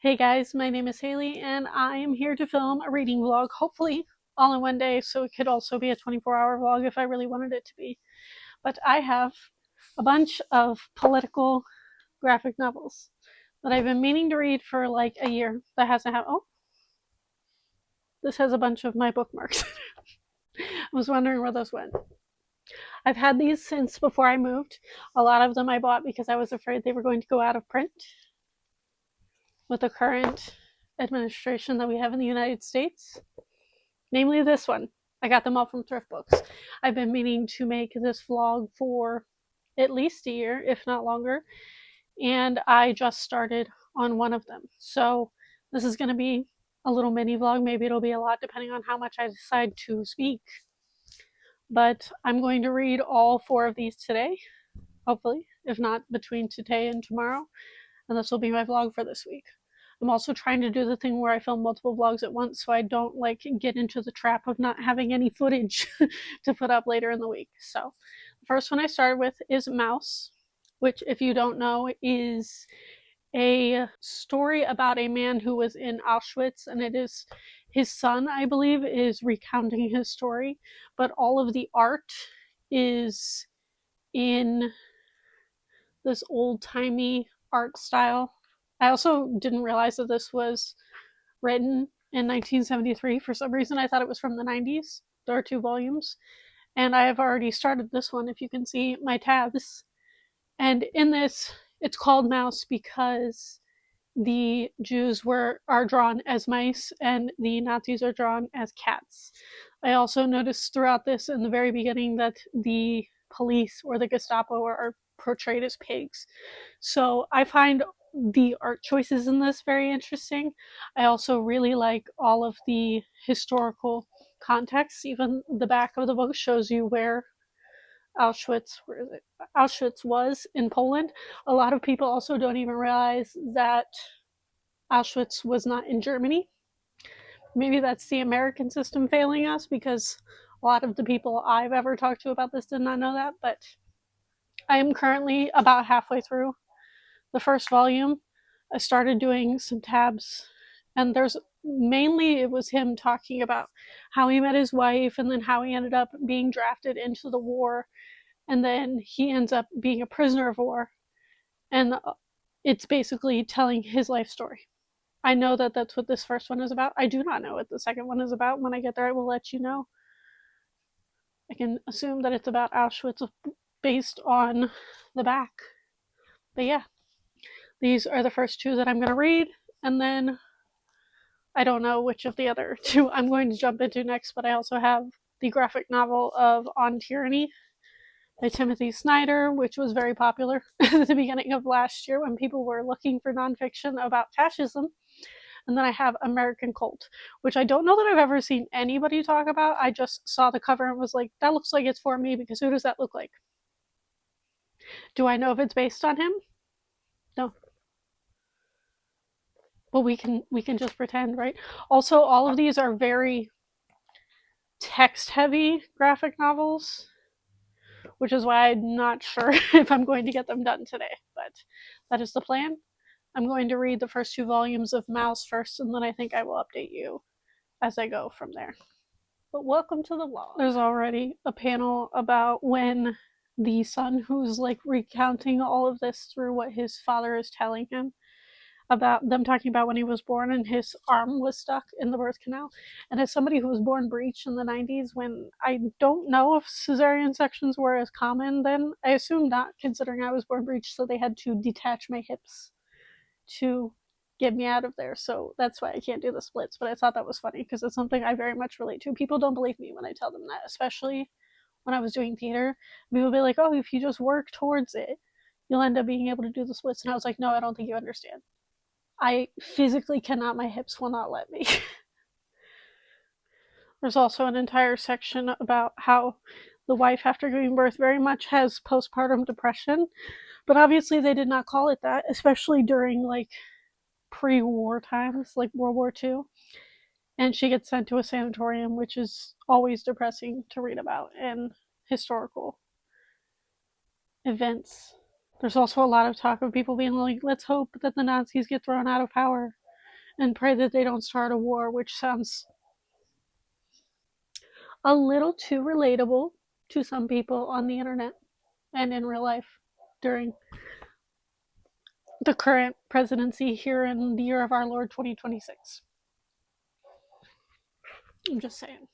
Hey guys, my name is Haley and I am here to film a reading vlog, hopefully all in one day, so it could also be a 24-hour vlog if I really wanted it to be. But I have a bunch of political graphic novels that I've been meaning to read for like a year that hasn't happened. Oh, this has a bunch of my bookmarks. I was wondering where those went. I've had these since before I moved. A lot of them I bought because I was afraid they were going to go out of print with the current administration that we have in the United States. Namely this one. I got them all from thrift books. I've been meaning to make this vlog for at least a year, if not longer, and I just started on one of them. So this is going to be a little mini vlog. Maybe it'll be a lot depending on how much I decide to speak. But I'm going to read all 4 of these today, hopefully, if not between today and tomorrow. And this will be my vlog for this week. I'm also trying to do the thing where I film multiple vlogs at once so I don't get into the trap of not having any footage to put up later in the week. So the first one I started with is Mouse, which, if you don't know, is a story about a man who was in Auschwitz, and it is his son, I believe, is recounting his story, but all of the art is in this old-timey art style. I also didn't realize that this was written in 1973. For some reason, I thought it was from the 90s. There are 2 volumes. And I have already started this one, if you can see my tabs. And in this, it's called Mouse because the Jews are drawn as mice and the Nazis are drawn as cats. I also noticed throughout this, in the very beginning, that the police or the Gestapo are portrayed as pigs. So I find the art choices in this very interesting. I also really like all of the historical context. Even the back of the book shows you where Auschwitz was in Poland. A lot of people also don't even realize that Auschwitz was not in Germany. Maybe that's the American system failing us, because a lot of the people I've ever talked to about this did not know that. But I am currently about halfway through the first volume. I started doing some tabs, and it was him talking about how he met his wife and then how he ended up being drafted into the war, and then he ends up being a prisoner of war, and it's basically telling his life story. I know that that's what this first one is about. I do not know what the second one is about. When I get there, I will let you know. I can assume that it's about Auschwitz based on the back. But yeah, these are the first 2 that I'm going to read, and then I don't know which of the other 2 I'm going to jump into next, but I also have the graphic novel of On Tyranny by Timothy Snyder, which was very popular at the beginning of last year when people were looking for nonfiction about fascism. And then I have American Cult, which I don't know that I've ever seen anybody talk about. I just saw the cover and was like, that looks like it's for me, because who does that look like? Do I know if it's based on him? No. Well, we can just pretend, right? Also, all of these are very text-heavy graphic novels, which is why I'm not sure if I'm going to get them done today, but that is the plan. I'm going to read the first 2 volumes of Mouse first, and then I think I will update you as I go from there. But welcome to the vlog. There's already a panel about when the son, who's recounting all of this through what his father is telling him, about them talking about when he was born and his arm was stuck in the birth canal. And as somebody who was born breech in the 90s, when I don't know if cesarean sections were as common then, I assume not, considering I was born breech, so they had to detach my hips to get me out of there. So that's why I can't do the splits. But I thought that was funny because it's something I very much relate to. People don't believe me when I tell them that, especially when I was doing theater. People will be like, oh, if you just work towards it, you'll end up being able to do the splits. And I was like, no, I don't think you understand. I physically cannot. My hips will not let me. There's also an entire section about how the wife, after giving birth, very much has postpartum depression. But obviously they did not call it that, especially during pre-war times, like World War II. And she gets sent to a sanatorium, which is always depressing to read about in historical events. There's also a lot of talk of people being like, let's hope that the Nazis get thrown out of power. and pray that they don't start a war, which sounds a little too relatable to some people on the internet and in real life during the current presidency here in the year of our Lord 2026. I'm just saying.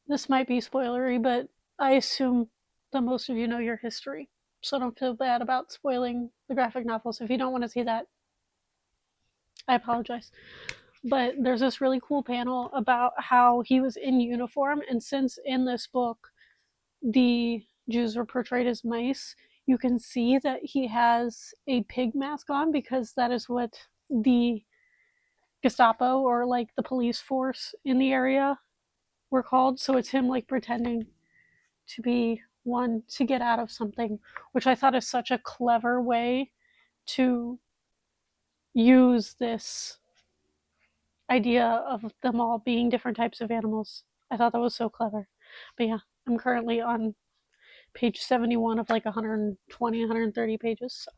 This might be spoilery, but I assume that most of you know your history. So don't feel bad about spoiling the graphic novels. If you don't want to see that, I apologize. But there's this really cool panel about how he was in uniform, and since in this book the Jews were portrayed as mice, you can see that he has a pig mask on because that is what the Gestapo or like the police force in the area were called. So it's him like pretending to be one to get out of something, which I thought is such a clever way to use this idea of them all being different types of animals. I thought that was so clever. But yeah, I'm currently on page 71 of like 120, 130 pages. So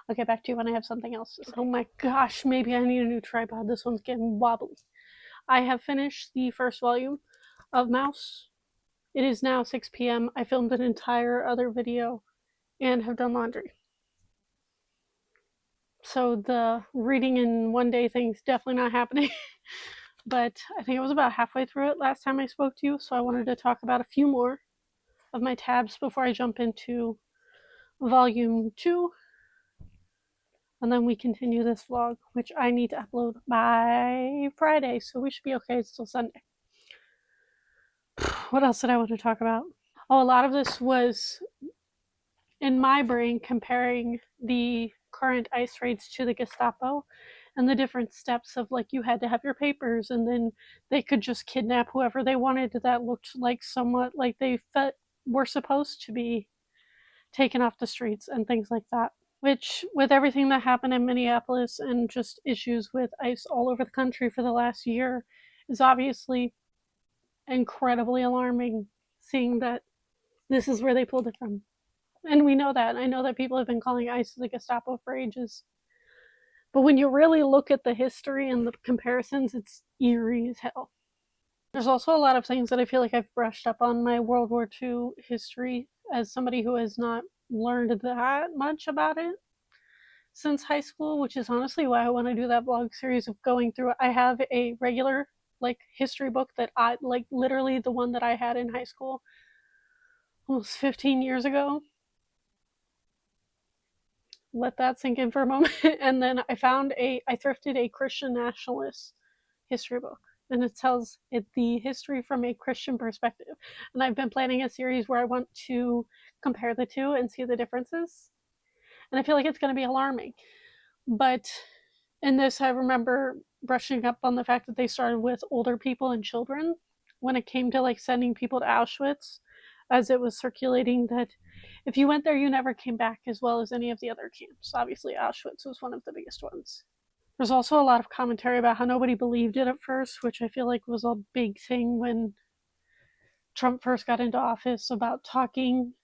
I'll get back to you when I have something else to say. Oh my gosh, maybe I need a new tripod. This one's getting wobbly. I have finished the first volume of Mouse. It is now 6 p.m. I filmed an entire other video and have done laundry. So the reading in one day thing's definitely not happening. But I think I was about halfway through it last time I spoke to you, so I wanted to talk about a few more of my tabs before I jump into volume 2. And then we continue this vlog, which I need to upload by Friday, so we should be okay. It's still Sunday. What else did I want to talk about? Oh, a lot of this was in my brain comparing the current ICE raids to the Gestapo and the different steps of like you had to have your papers and then they could just kidnap whoever they wanted that looked like somewhat like they were supposed to be taken off the streets and things like that. Which, with everything that happened in Minneapolis and just issues with ICE all over the country for the last year, is obviously incredibly alarming, seeing that this is where they pulled it from. And we know that. I know that people have been calling ICE the Gestapo for ages. But when you really look at the history and the comparisons, it's eerie as hell. There's also a lot of things that I feel like I've brushed up on my World War II history as somebody who has not learned that much about it since high school, which is honestly why I want to do that vlog series of going through it. I have a regular like history book that I like, literally the one that I had in high school almost 15 years ago. Let that sink in for a moment. And then I thrifted a Christian nationalist history book, and it tells it the history from a Christian perspective. And I've been planning a series where I want to compare the two and see the differences. And I feel like it's going to be alarming. But in this, I remember brushing up on the fact that they started with older people and children when it came to like sending people to Auschwitz, as it was circulating that if you went there, you never came back, as well as any of the other camps. Obviously, Auschwitz was one of the biggest ones. There's also a lot of commentary about how nobody believed it at first, which I feel like was a big thing when Trump first got into office, about talking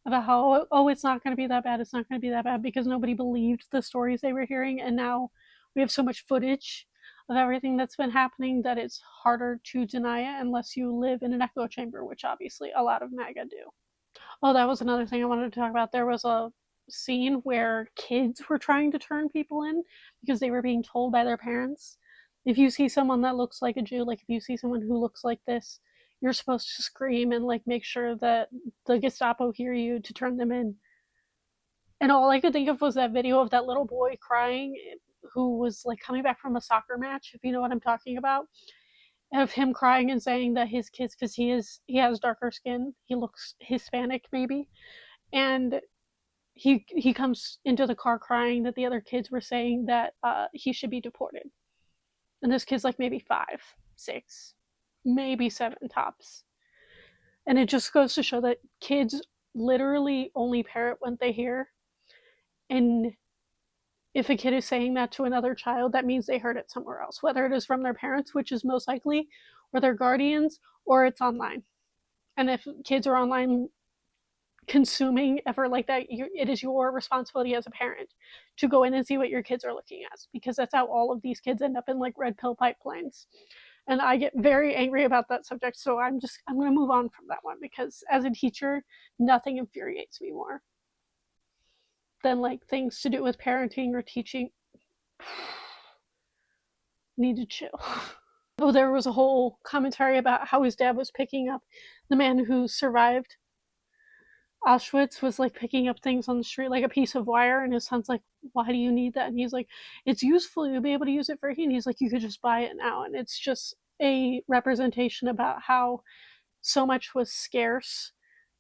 about how, oh, it's not going to be that bad, it's not going to be that bad, because nobody believed the stories they were hearing. And now we have so much footage of everything that's been happening that it's harder to deny it unless you live in an echo chamber, which obviously a lot of MAGA do. Oh, that was another thing I wanted to talk about. There was a scene where kids were trying to turn people in because they were being told by their parents, if you see someone that looks like a Jew, like if you see someone who looks like this, you're supposed to scream and like make sure that the Gestapo hear you to turn them in. And all I could think of was that video of that little boy crying who was like coming back from a soccer match, if you know what I'm talking about, of him crying and saying that his kids, because he has darker skin, he looks Hispanic maybe, and he comes into the car crying that the other kids were saying that he should be deported. And this kid's like maybe 5, 6, maybe 7 tops. And it just goes to show that kids literally only parrot what they hear. And if a kid is saying that to another child, that means they heard it somewhere else, whether it is from their parents, which is most likely, or their guardians, or it's online. And if kids are online consuming ever like that. It is your responsibility as a parent to go in and see what your kids are looking at, because that's how all of these kids end up in like red pill pipelines. And I get very angry about that subject, so I'm going to move on from that one, because as a teacher, nothing infuriates me more than like things to do with parenting or teaching. Need to chill. Oh, there was a whole commentary about how his dad was picking up the man who survived Auschwitz, was like picking up things on the street, like a piece of wire, and his son's like, "Why do you need that?" And he's like, "It's useful. You'll be able to use it for heat." And he's like, "You could just buy it now." And it's just a representation about how so much was scarce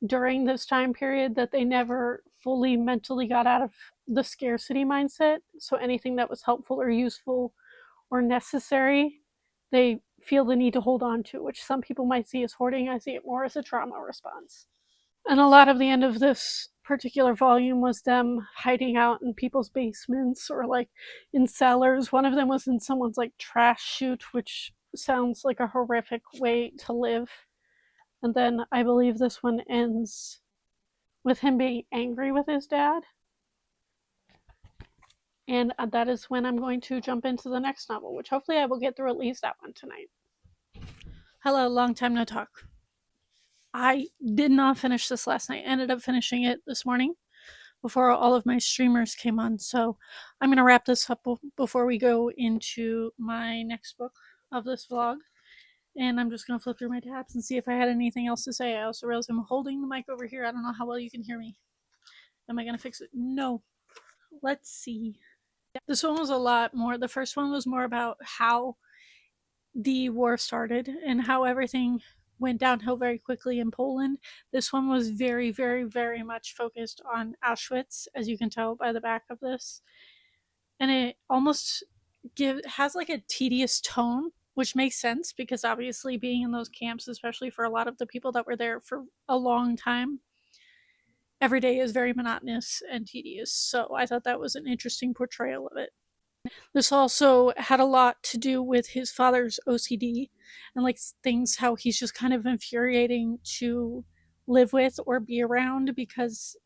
during this time period that they never fully mentally got out of the scarcity mindset. So anything that was helpful or useful or necessary, they feel the need to hold on to, which some people might see as hoarding. I see it more as a trauma response. And a lot of the end of this particular volume was them hiding out in people's basements or like in cellars. One of them was in someone's like trash chute, which sounds like a horrific way to live. And then I believe this one ends with him being angry with his dad. And that is when I'm going to jump into the next novel, which hopefully I will get through at least that one tonight. Hello, long time no talk. I did not finish this last night. I ended up finishing it this morning before all of my streamers came on. So I'm going to wrap this up before we go into my next book of this vlog. And I'm just going to flip through my tabs and see if I had anything else to say. I also realized I'm holding the mic over here. I don't know how well you can hear me. Am I going to fix it? No. Let's see. This one was a lot more. The first one was more about how the war started and how everything went downhill very quickly in Poland. This one was very, very, very much focused on Auschwitz, as you can tell by the back of this. And it almost has like a tedious tone, which makes sense because obviously being in those camps, especially for a lot of the people that were there for a long time, every day is very monotonous and tedious. So I thought that was an interesting portrayal of it. This also had a lot to do with his father's OCD and like things how he's just kind of infuriating to live with or be around, because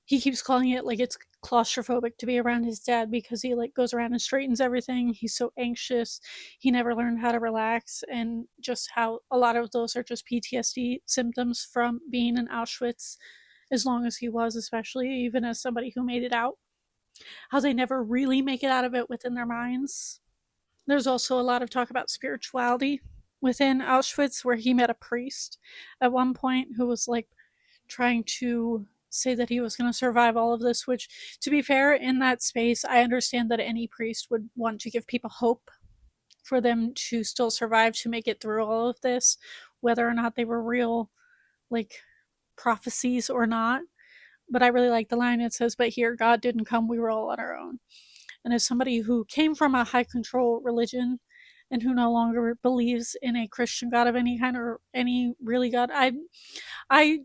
he keeps calling it like it's claustrophobic to be around his dad because he like goes around and straightens everything. He's so anxious. He never learned how to relax, and just how a lot of those are just PTSD symptoms from being in Auschwitz as long as he was, especially even as somebody who made it out. How they never really make it out of it within their minds. There's also a lot of talk about spirituality within Auschwitz, where he met a priest at one point who was like trying to say that he was going to survive all of this, which, to be fair, in that space, I understand that any priest would want to give people hope for them to still survive, to make it through all of this, whether or not they were real, like, prophecies or not. But I really like the line. It says, "But here, God didn't come, we were all on our own." And as somebody who came from a high control religion and who no longer believes in a Christian God of any kind or any really God, I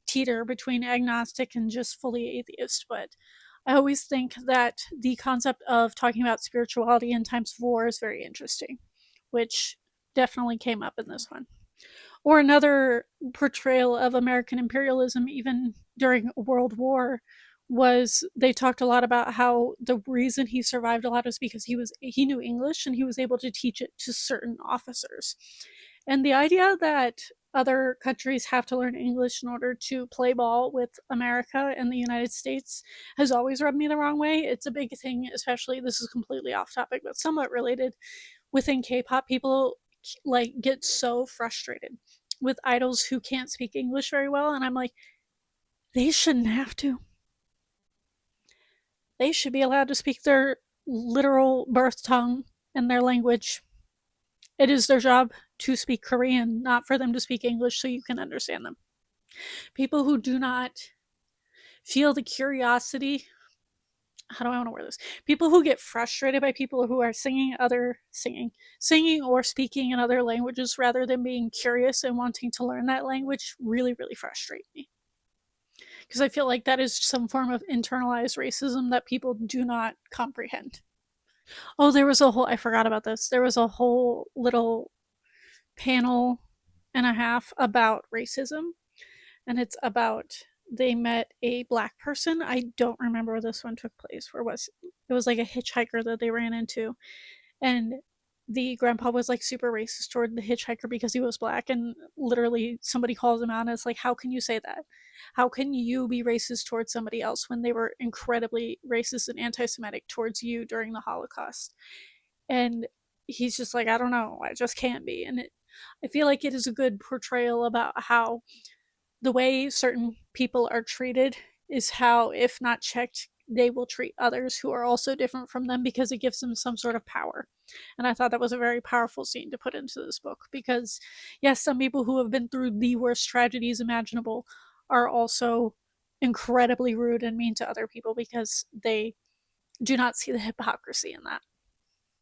teeter between agnostic and just fully atheist. But I always think that the concept of talking about spirituality in times of war is very interesting, which definitely came up in this one. Or another portrayal of American imperialism, even during World War, was they talked a lot about how the reason he survived a lot is because he knew English and he was able to teach it to certain officers. And the idea that other countries have to learn English in order to play ball with America and the United States has always rubbed me the wrong way. It's a big thing, especially, this is completely off topic, but somewhat related, within K-pop. People like get so frustrated with idols who can't speak English very well, and I'm like, they shouldn't have to. They should be allowed to speak their literal birth tongue and their language. It is their job to speak Korean, not for them to speak English so you can understand them. People who do not feel the curiosity, how do I want to word this? People who get frustrated by people who are singing or speaking in other languages rather than being curious and wanting to learn that language really, really frustrate me. Because I feel like that is some form of internalized racism that people do not comprehend. Oh, I forgot about this. There was a whole little panel and a half about racism. and it's about they met a black person. I don't remember where this one took place. Where was it? Was like a hitchhiker that they ran into, and the grandpa was like super racist toward the hitchhiker because he was black, and literally somebody calls him out and it's like, how can you say that? How can you be racist towards somebody else when they were incredibly racist and anti-Semitic towards you during the Holocaust? And he's just like, I don't know, I just can't be. And I feel like it is a good portrayal about how the way certain people are treated is how, if not checked, they will treat others who are also different from them, because it gives them some sort of power. And I thought that was a very powerful scene to put into this book, because yes, some people who have been through the worst tragedies imaginable are also incredibly rude and mean to other people because they do not see the hypocrisy in that.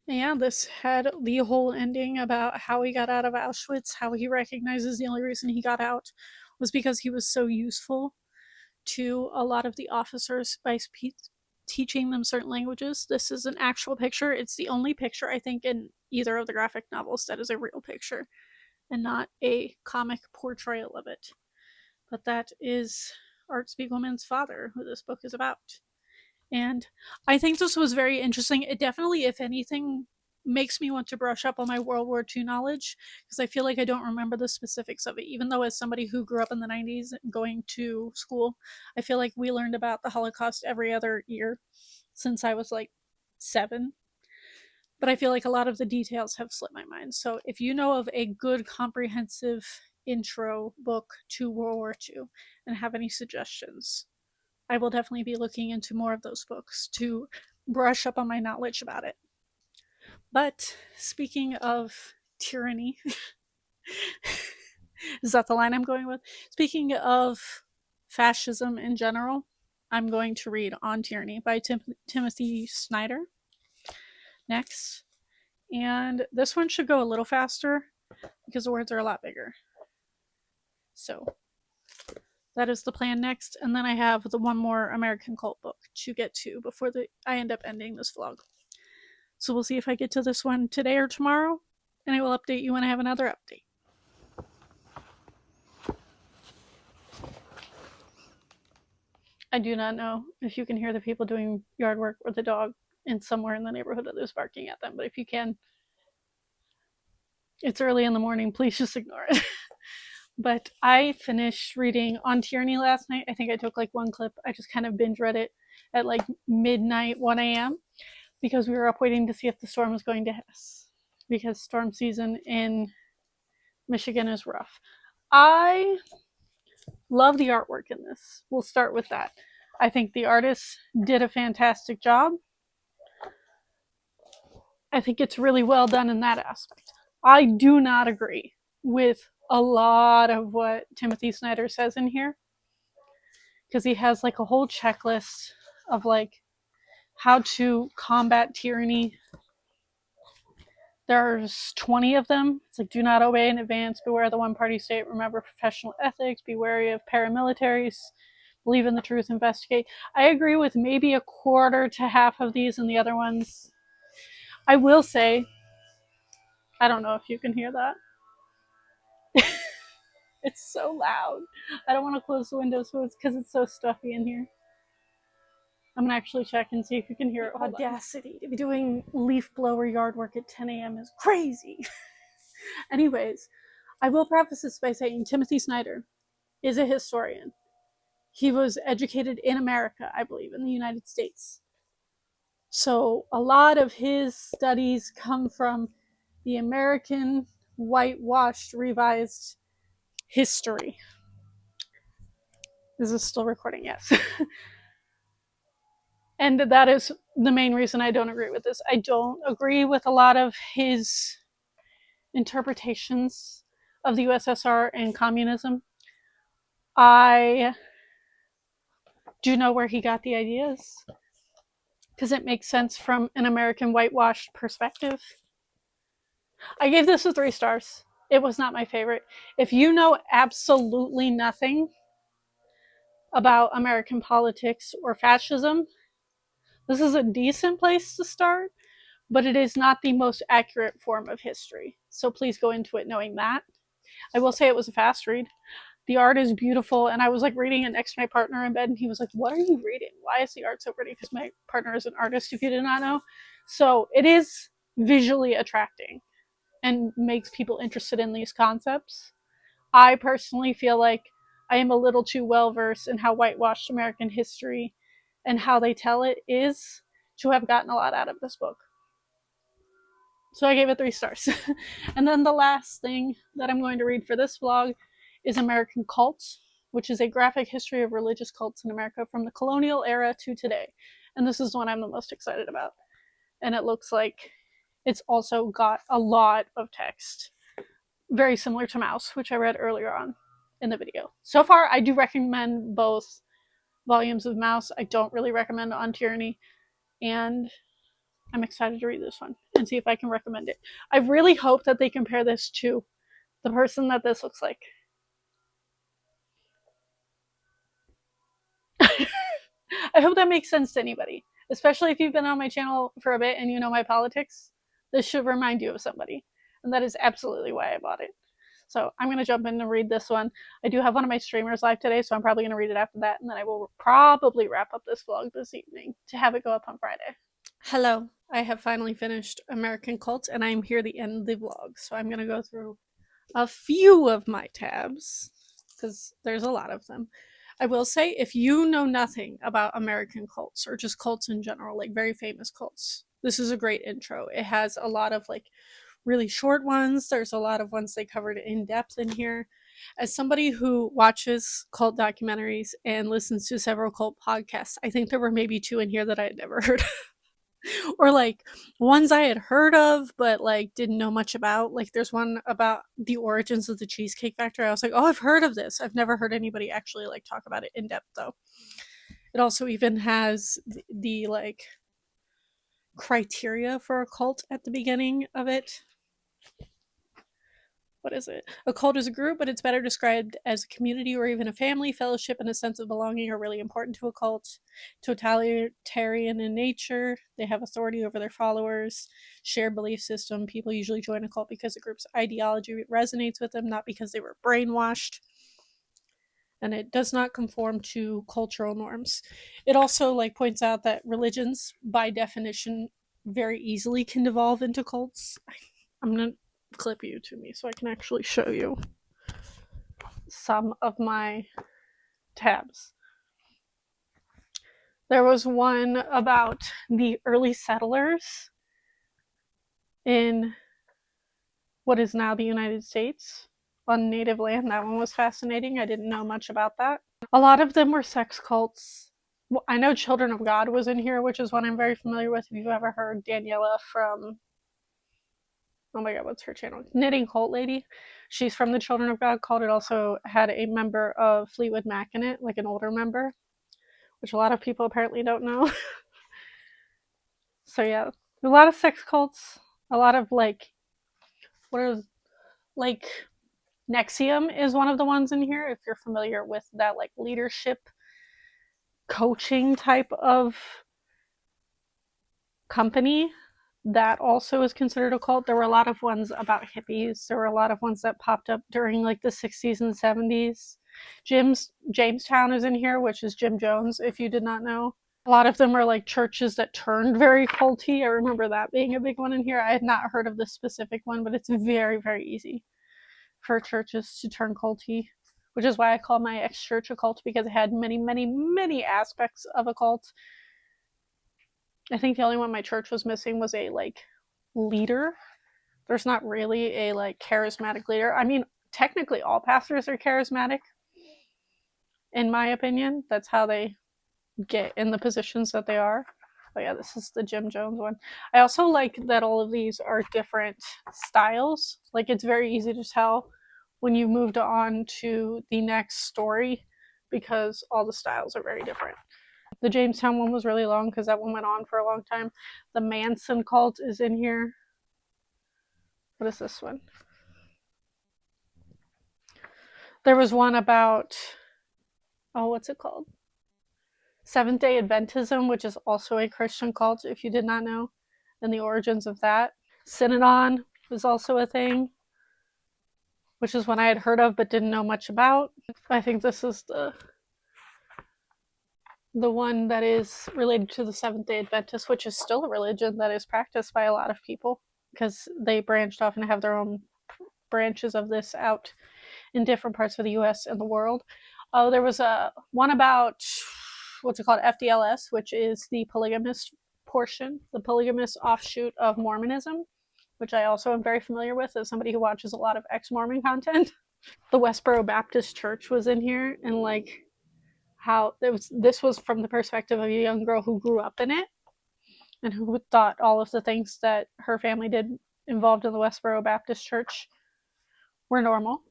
Yeah, this had the whole ending about how he got out of Auschwitz, how he recognizes the only reason he got out was because he was so useful to a lot of the officers by teaching them certain languages. This is an actual picture. It's the only picture, I think, in either of the graphic novels that is a real picture and not a comic portrayal of it. But that is Art Spiegelman's father, who this book is about. And I think this was very interesting. It definitely, if anything, makes me want to brush up on my World War II knowledge, because I feel like I don't remember the specifics of it. Even though, as somebody who grew up in the 90s going to school, I feel like we learned about the Holocaust every other year since I was like 7. But I feel like a lot of the details have slipped my mind. So if you know of a good, comprehensive intro book to World War II and have any suggestions, I will definitely be looking into more of those books to brush up on my knowledge about it. But speaking of tyranny, is that the line I'm going with? Speaking of fascism in general, I'm going to read On Tyranny by Timothy Snyder next. And this one should go a little faster because the words are a lot bigger. So that is the plan next. And then I have the one more American cult book to get to before I end up ending this vlog. So we'll see if I get to this one today or tomorrow, and I will update you when I have another update. I do not know if you can hear the people doing yard work or the dog in somewhere in the neighborhood that is barking at them, but if you can, it's early in the morning, please just ignore it. But I finished reading On Tyranny last night. I think I took like one clip. I just kind of binge read it at like midnight, 1 a.m. because we were up waiting to see if the storm was going to hit us, because storm season in Michigan is rough. I love the artwork in this. We'll start with that. I think the artists did a fantastic job. I think it's really well done in that aspect. I do not agree with a lot of what Timothy Snyder says in here, because he has like a whole checklist of like how to combat tyranny. There's 20 of them. It's like, do not obey in advance, beware the one-party state, remember professional ethics, be wary of paramilitaries, believe in the truth, investigate. I agree with maybe a quarter to half of these, and the other ones, I will say, I don't know if you can hear that. It's so loud. I don't want to close the windows because it's so stuffy in here. I'm going to actually check and see if you can hear it. Audacity to be doing leaf blower yard work at 10 a.m. is crazy. Anyways, I will preface this by saying Timothy Snyder is a historian. He was educated in America, I believe, in the United States. So a lot of his studies come from the American whitewashed, revised history. Is this still recording? Yes. And that is the main reason I don't agree with this. I don't agree with a lot of his interpretations of the USSR and communism. I do know where he got the ideas, because it makes sense from an American whitewashed perspective. I gave this a 3 stars. It was not my favorite. If you know absolutely nothing about American politics or fascism, this is a decent place to start, but it is not the most accurate form of history. So please go into it knowing that. I will say it was a fast read. The art is beautiful, and I was like reading it next to my partner in bed, and he was like, "What are you reading? Why is the art so pretty?" Because my partner is an artist, if you did not know. So it is visually attracting and makes people interested in these concepts. I personally feel like I am a little too well versed in how whitewashed American history and how they tell it is to have gotten a lot out of this book. So I gave it 3 stars. And then the last thing that I'm going to read for this vlog is American Cults, which is a graphic history of religious cults in America from the colonial era to today. And this is the one I'm the most excited about. And it looks like it's also got a lot of text, very similar to Mouse, which I read earlier on in the video. So far, I do recommend both volumes of Mouse. I don't really recommend On Tyranny, and I'm excited to read this one and see if I can recommend it. I really hope that they compare this to the person that this looks like. I hope that makes sense to anybody, especially if you've been on my channel for a bit and you know my politics. This should remind you of somebody, and that is absolutely why I bought it. So I'm going to jump in and read this one. I do have one of my streamers live today, so I'm probably going to read it after that, and then I will probably wrap up this vlog this evening to have it go up on Friday. Hello, I have finally finished American Cult, and I'm here to end the vlog. So I'm going to go through a few of my tabs, because there's a lot of them. I will say, if you know nothing about American cults, or just cults in general, like very famous cults, this is a great intro. It has a lot of like really short ones. There's a lot of ones they covered in depth in here. As somebody who watches cult documentaries and listens to several cult podcasts, I think there were maybe 2 in here that I had never heard of. Or like ones I had heard of but like didn't know much about. Like there's one about the origins of the Cheesecake Factory. I was like, oh, I've heard of this. I've never heard anybody actually like talk about it in depth though. It also even has the like criteria for a cult at the beginning of it. What is it? A cult is a group, but it's better described as a community or even a family. Fellowship and a sense of belonging are really important to a cult. Totalitarian in nature, they have authority over their followers. Shared belief system, people usually join a cult because the group's ideology resonates with them, not because they were brainwashed. And it does not conform to cultural norms. It also like points out that religions, by definition, very easily can devolve into cults. I'm gonna clip you to me so I can actually show you some of my tabs. There was one about the early settlers in what is now the United States on native land. That one was fascinating. I didn't know much about that. A lot of them were sex cults. Well, I know Children of God was in here, which is one I'm very familiar with. If you've ever heard Daniela from, oh my god, what's her channel? Knitting Cult Lady. She's from the Children of God cult. It also had a member of Fleetwood Mac in it, like an older member, which a lot of people apparently don't know. So yeah, a lot of sex cults, a lot of like, what are, like, Nexium is one of the ones in here, if you're familiar with that like leadership coaching type of company. That also is considered a cult. There were a lot of ones about hippies. There were a lot of ones that popped up during like the 60s and 70s. Jamestown is in here, which is Jim Jones, if you did not know. A lot of them are like churches that turned very culty. I remember that being a big one in here. I had not heard of this specific one, but it's very, very easy for churches to turn culty, which is why I call my ex-church a cult, because it had many, many, many aspects of a cult. I think the only one my church was missing was a like leader. There's not really a like charismatic leader. I mean, technically all pastors are charismatic, in my opinion. That's how they get in the positions that they are. But yeah, this is the Jim Jones one. I also like that all of these are different styles. Like it's very easy to tell when you moved on to the next story because all the styles are very different. The Jamestown one was really long because that one went on for a long time. The Manson cult is in here. What is this one? There was one about, oh, what's it called? Seventh-day Adventism, which is also a Christian cult, if you did not know, and the origins of that. Synanon was also a thing. which is one I had heard of but didn't know much about. I think this is the one that is related to the Seventh-day Adventists, which is still a religion that is practiced by a lot of people because they branched off and have their own branches of this out in different parts of the US and the world. Oh, there was a one about what's it called, FDLS, which is the polygamist portion, the polygamist offshoot of Mormonism, which I also am very familiar with as somebody who watches a lot of ex-Mormon content. The Westboro Baptist Church was in here, and like how this was from the perspective of a young girl who grew up in it and who thought all of the things that her family did involved in the Westboro Baptist Church were normal.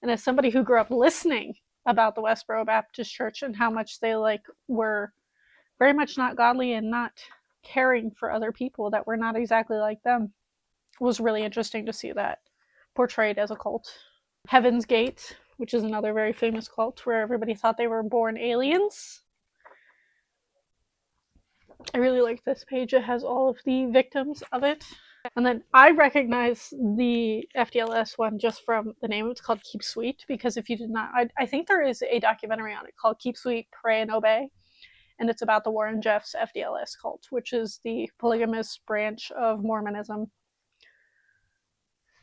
And as somebody who grew up listening about the Westboro Baptist Church and how much they were very much not godly and not caring for other people that were not exactly like them, it was really interesting to see that portrayed as a cult. Heaven's Gate, which is another very famous cult where everybody thought they were born aliens. I really like this page. It has all of the victims of it. And then I recognize the FDLS one just from the name. It's called Keep Sweet, because if you did not, I think there is a documentary on it called Keep Sweet, Pray and Obey. And it's about the Warren Jeffs FDLS cult, which is the polygamous branch of Mormonism.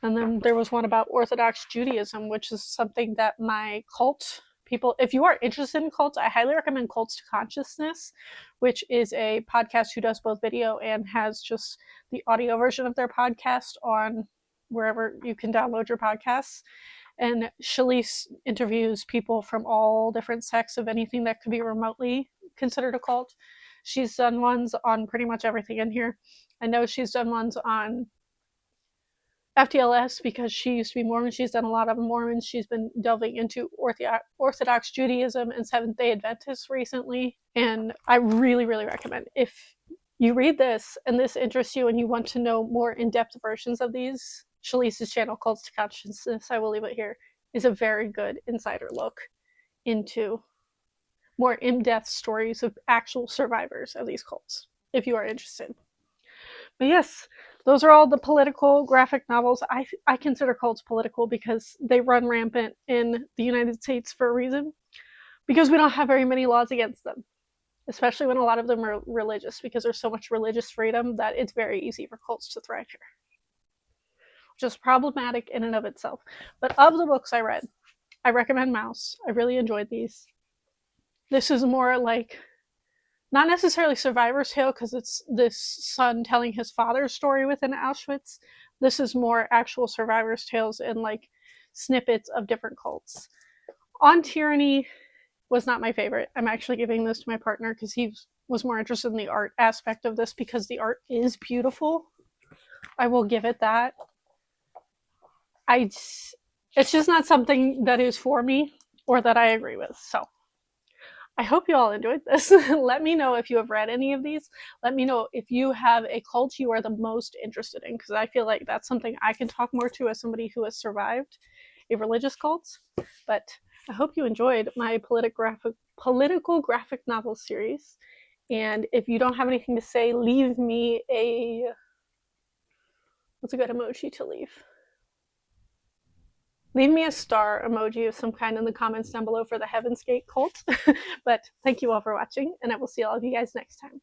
And then there was one about Orthodox Judaism, which is something that my cult people, if you are interested in cults, I highly recommend Cults to Consciousness, which is a podcast who does both video and has just the audio version of their podcast on wherever you can download your podcasts. And Shalise interviews people from all different sects of anything that could be remotely considered a cult. She's done ones on pretty much everything in here. I know she's done ones on FDLS because she used to be Mormon. She's done a lot of Mormons. She's been delving into Orthodox Judaism and Seventh-day Adventists recently. And I really, really recommend, if you read this and this interests you and you want to know more in-depth versions of these, Shalise's channel, Cults to Consciousness, I will leave it here, is a very good insider look into more in-depth stories of actual survivors of these cults, if you are interested. But yes, those are all the political graphic novels. I consider cults political because they run rampant in the United States for a reason. Because we don't have very many laws against them. Especially when a lot of them are religious, because there's so much religious freedom that it's very easy for cults to thrive here. Which is problematic in and of itself. But of the books I read, I recommend Mouse. I really enjoyed these. This is more like, not necessarily survivor's tale because it's this son telling his father's story within Auschwitz. This is more actual survivor's tales and like snippets of different cults. On Tyranny was not my favorite. I'm actually giving this to my partner because he was more interested in the art aspect of this, because the art is beautiful. I will give it that. It's just not something that is for me or that I agree with. So I hope you all enjoyed this. Let me know if you have read any of these. Let me know if you have a cult you are the most interested in, because I feel like that's something I can talk more to as somebody who has survived a religious cult. But I hope you enjoyed my political graphic novel series. And if you don't have anything to say, leave me a... what's a good emoji to leave? Leave me a star emoji of some kind in the comments down below for the Heaven's Gate cult. But thank you all for watching, and I will see all of you guys next time.